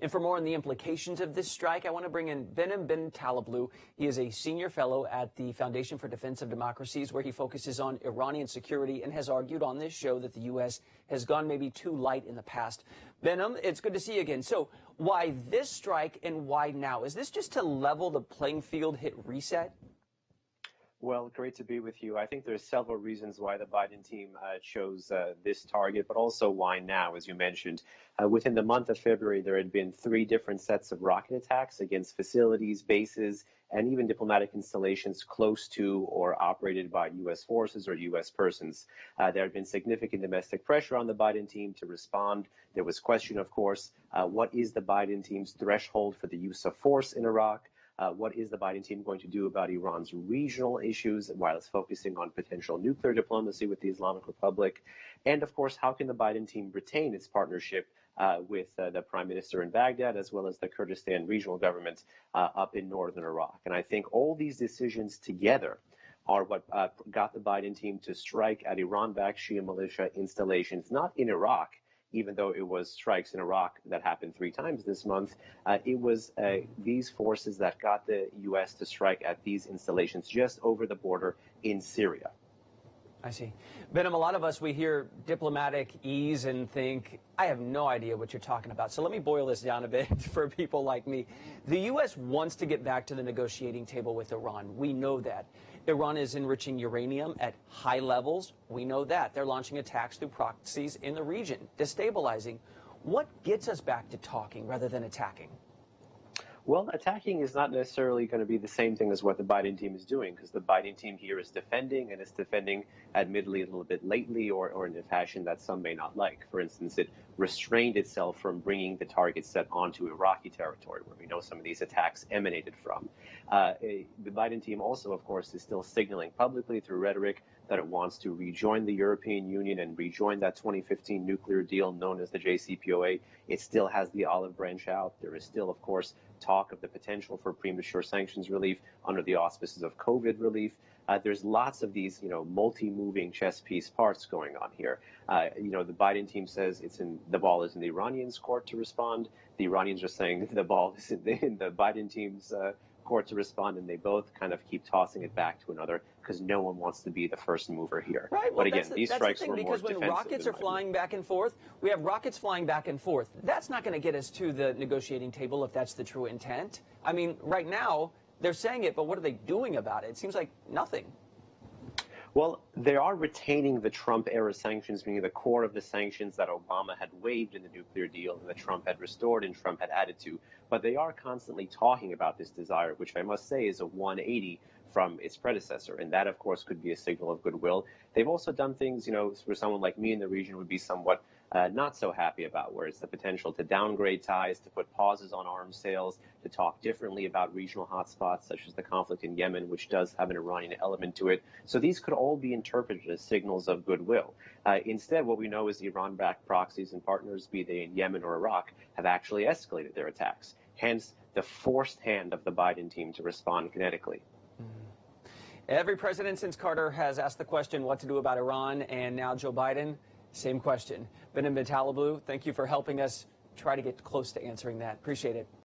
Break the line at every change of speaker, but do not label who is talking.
And for more on the implications of this strike, I want to bring in Behnam Taleblu. He is a senior fellow at the Foundation for Defense of Democracies, where he focuses on Iranian security and has argued on this show that the U.S. has gone maybe too light in the past. Behnam, it's good to see you again. So why this strike and why now? Is this just to level the playing field, hit reset?
Well, great to be with you. I think there's several reasons why the Biden team chose this target, but also why now, as you mentioned. Within the month of February, there had been 3 different sets of rocket attacks against facilities, bases, and even diplomatic installations close to or operated by U.S. forces or U.S. persons. There had been significant domestic pressure on the Biden team to respond. There was question, of course, what is the Biden team's threshold for the use of force in Iraq? What is the Biden team going to do about Iran's regional issues while it's focusing on potential nuclear diplomacy with the Islamic Republic? And, of course, how can the Biden team retain its partnership with the prime minister in Baghdad, as well as the Kurdistan regional government up in northern Iraq? And I think all these decisions together are what got the Biden team to strike at Iran-backed Shia militia installations, not in Iraq, even though it was strikes in Iraq that happened 3 times this month. It was these forces that got the U.S. to strike at these installations just over the border in Syria.
I see. Behnam, a lot of us, we hear diplomatic ease and think, I have no idea what you're talking about. So let me boil this down a bit for people like me. The U.S. wants to get back to the negotiating table with Iran. We know that. Iran is enriching uranium at high levels. We know that. They're launching attacks through proxies in the region, destabilizing. What gets us back to talking rather than attacking?
Well, attacking is not necessarily going to be the same thing as what the Biden team is doing, because the Biden team here is defending, and it's defending admittedly a little bit lately or in a fashion that some may not like. For instance, it restrained itself from bringing the target set onto Iraqi territory, where we know some of these attacks emanated from. The Biden team also, of course, is still signaling publicly through rhetoric that it wants to rejoin the European Union and rejoin that 2015 nuclear deal known as the JCPOA. It still has the olive branch out. There is still, of course, talk of the potential for premature sanctions relief under the auspices of COVID relief. There's lots of these, multi-moving chess piece parts going on here. The Biden team says the ball is in the Iranians' court to respond. The Iranians are saying the ball is in the Biden team's court to respond, and they both kind of keep tossing it back to another because no one wants to be the first mover here.
Right. Well,
but again, these strikes were more defensive.
Because when rockets are flying back and forth, we have rockets flying back and forth. That's not going to get us to the negotiating table if that's the true intent. I mean, right now, they're saying it, but what are they doing about it? It seems like nothing.
Well, they are retaining the Trump-era sanctions, meaning the core of the sanctions that Obama had waived in the nuclear deal and that Trump had restored and Trump had added to. But they are constantly talking about this desire, which I must say is a 180 from its predecessor. And that, of course, could be a signal of goodwill. They've also done things, for someone like me in the region would be somewhat not so happy about, where it's the potential to downgrade ties, to put pauses on arms sales, to talk differently about regional hotspots, such as the conflict in Yemen, which does have an Iranian element to it. So these could all be interpreted as signals of goodwill. Instead, what we know is the Iran-backed proxies and partners, be they in Yemen or Iraq, have actually escalated their attacks. Hence, the forced hand of the Biden team to respond kinetically.
Every president since Carter has asked the question what to do about Iran, and now Joe Biden, same question. Behnam Taleblu, thank you for helping us try to get close to answering that. Appreciate it.